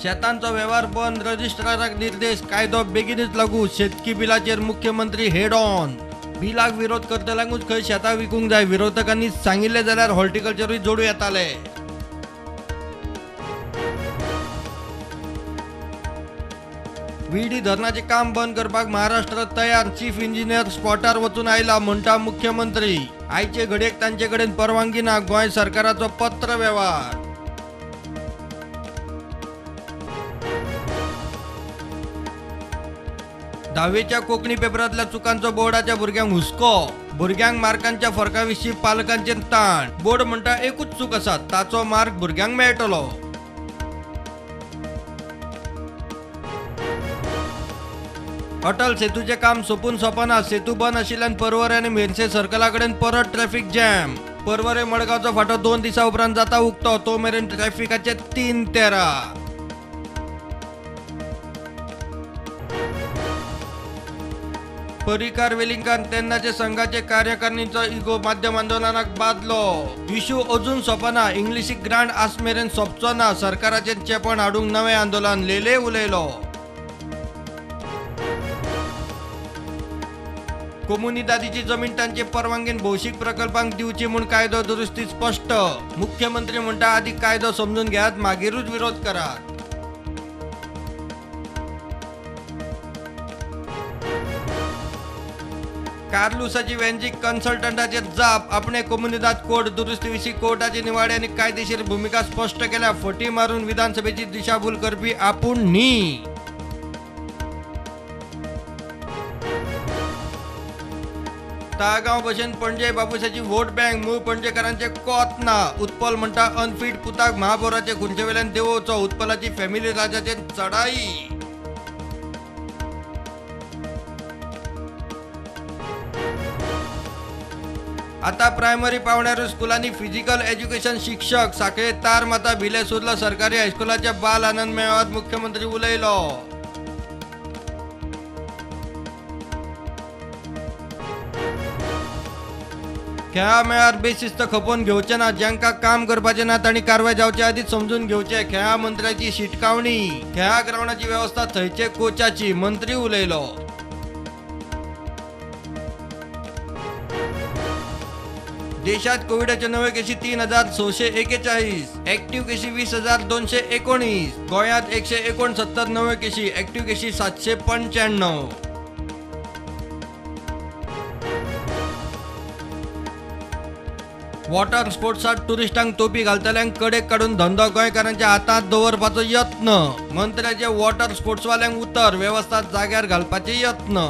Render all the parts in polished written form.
शेतांचा व्यवहार बंद, रजिस्ट्राराक निर्देश, कायदो बेगीनच लागू. शेतकी बिलाचेर मुख्यमंत्री हेड ऑन. बिलाक विरोध करतल्यांकूच खंय शेतां विकूंक जाय. विरोधकांनी सांगिल्ले जाल्यार हॉर्टिकल्चरूय जोडूं येताले. विडी धरणाचे काम बंद करपाक महाराष्ट्र तयार. चीफ इंजिनियर स्पॉटार वचून आयला म्हणटा मुख्यमंत्री. आयचे घडयेक तांचे कडेन परवानगी ना. गोंय सरकाराचो पत्र व्यवहार. दहावीच्या कोंकणी पेपरांतल्या चुकांचो बोर्डाच्या भुरग्यांक हुस्को. भुरग्यांक मार्कांच्या फरकाविशीं पालकांचेर ताण. बोर्ड म्हणटा एकूच चूक आसा, ताचो मार्क भुरग्यांक मेळटलो. अटल सेतूचे काम सोपून सोपना. सेतू बंद आशिल्ल्यान परवरे आनी मेरसे सर्कला कडेन परत ट्रॅफिक जॅम. परवरे मडगांवचो फाटो 2 दिसां उपरांत जाता उक्तो. तो मेरेन ट्रॅफिकाचे 3 तेरा. परिकार वेलिंगकार तेन्नाचे संघाचे कार्यकारिणीचो इगो माध्यम आंदोलनाक बादलो. इशू अजून सोपना. इंग्लिशीक ग्रांट आस मेरेन सोंपचो ना. सरकाराचेर चेपण हाडूंक नवें आंदोलन. लेले उलयलो. कोमुनिदादीची जमीन तांचे परवानगीन भौशीक प्रकल्पांक दिवची म्हूण कायदो दुरुस्ती स्पष्ट. मुख्यमंत्री म्हणटा आदी कायदो समजून घेयात, मागीरूच विरोध करात. कार्लुसाची वॅन्जिक कन्सल्टंटाचेर जाप. आपणे कोमुनिदाद कोड दुरुस्ती विशीं कोर्टाचे निवाडे आनी कायदेशीर भुमिका स्पश्ट केल्या. फटी मारून विधानसभेची दिशाभूल करपी आपूण न्ही. ताळगांव भशेन पणजे बापूसाची वोट बँक. मूळ पणजेकारांचे कोत ना. उत्पल म्हणटा अनफीट पुताक महापौराचे खुर्चे वेल्यान देंवोवचो. उत्पलाची फॅमिली राजाचेर चढाई. आता प्रायमरी पावण्यार स्कुलांनी फिजिकल एज्युकेशन शिक्षक. साखळे तार माता भिले सुरला सरकारी हायस्कुलाच्या बाल आनंद मेळाव्यात मुख्यमंत्री उलयलो. खेळा मेळार बेशिस्त खपोवन घेवचे ना. ज्यांका काम करपाचे ना तांणी कारवाय जावचे आदीच समजून घेवचे. खेळा मंत्र्याची शिटकावणी. खेळा ग्राउंडाची व्यवस्था थंयचे कोचाची. मंत्री उलयलो. देशात कोविडचे नवे केशी 3641. ऍक्टिव्ह केशी 20,219. गोंयात 169 नवे केशी. ऍक्टिव्ह केशी 795. वॉटर स्पोर्ट्सात टुरिस्टांक टोपी घालतल्यांक कडेक काडून धंदो गोंयकारांच्या हातांत दवरपाचो यत्न. मंत्र्याचे वॉटर स्पोर्ट्सवाल्यांक उतर. वेवस्था जाग्यार घालपाचे यत्न.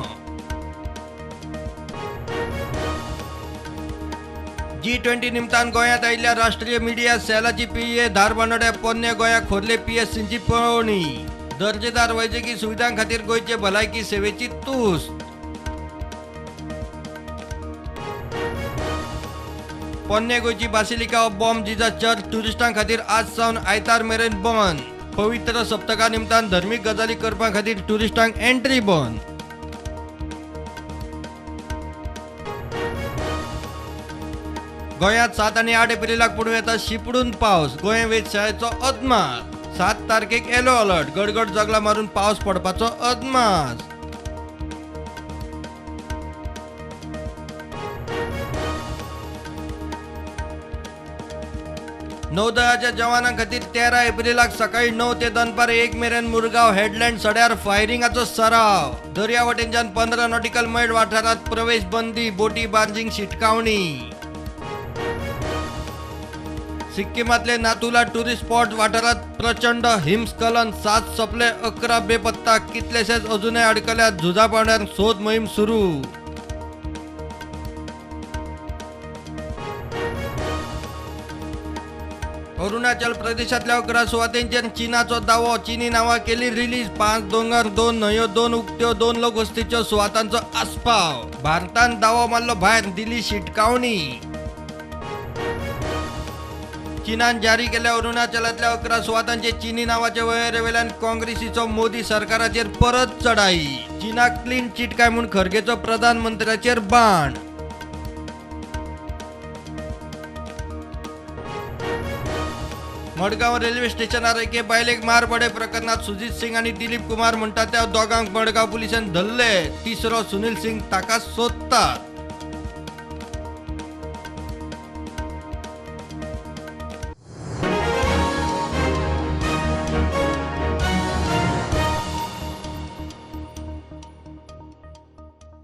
G20 निमतान गोंयांत आयिल्ल्या राष्ट्रीय मिडिया सेलाची पिये धारबांदोड्या पोन्ने गोंयाक खोरले PSCची पळोवणी. दर्जेदार वैजकी सुविधां खातीर गोंयचे भलायकी सेवेची तूस. पोन्ने गोंयची basilica of Bom Jesus church टुरिस्टां खातीर आज सावन आयतार मेरेन बंद. पवित्र सप्तका निमतान धर्मीक गजाली करपा खातीर टुरिस्टांक एंट्री बंद. गोंयांत 7 आनी 8 एप्रिलाक पडूं येता शिपडून पावस. गोंय वेधशाळेचो अदमास. 7 तारखेक येलो अलर्ट. गडगड जगला मारून पावस पडपाचो अदमास. नौदळाच्या जवानां खातीर 13 एप्रिलाक सकाळी 9 ते दनपार 1 मेरेन मुरगांव हेडलँड सड्यार फायरिंगाचो सराव. दर्यावटेनच्यान 15 नॉटिकल मैल वाठारांत प्रवेश बंदी. बोटी बार्जिंग शिटकावणी. सिक्कीमातले नाथुला टुरिस्ट स्पॉट वाठारात प्रचंड हिमस्खलन. 7 सोंपले, 11 बेपत्ता. कितलेशेच अजूनय अडकल्यात. झुजा पावण्यार सोद मोहीम सुरू. अरुणाचल प्रदेशातल्या 11 सुवातेंचेर चीनाचो दावो. चीनी नांवां केली रिलीज. 5 दोंगर, 2 न्हंयो, 2 उक्त्यो, 2 लोकवस्तीच्यो सुवातांचो आस्पाव. भारतान दावो मारलो भायर. दिली शिटकावणी. चीनान जारी केल्या अरुणाचलातल्या 11 सुवातांचे चीनी नावाचे वळेरेवेल्यान काँग्रेसीचो मोदी सरकाराचेर परत चढाई. चीनाक क्लीन चिट काय म्हूण खरगेचो प्रधानमंत्र्याचेर बाण. मडगाव रेल्वे स्टेशनार एके बायलेक मार पडे प्रकरणात सुजित सिंग आणि दिलीप कुमार म्हणतात त्या दोघांक मडगाव पोलिसांनी धरले. तिसरो सुनील सिंग ताका सोदतात.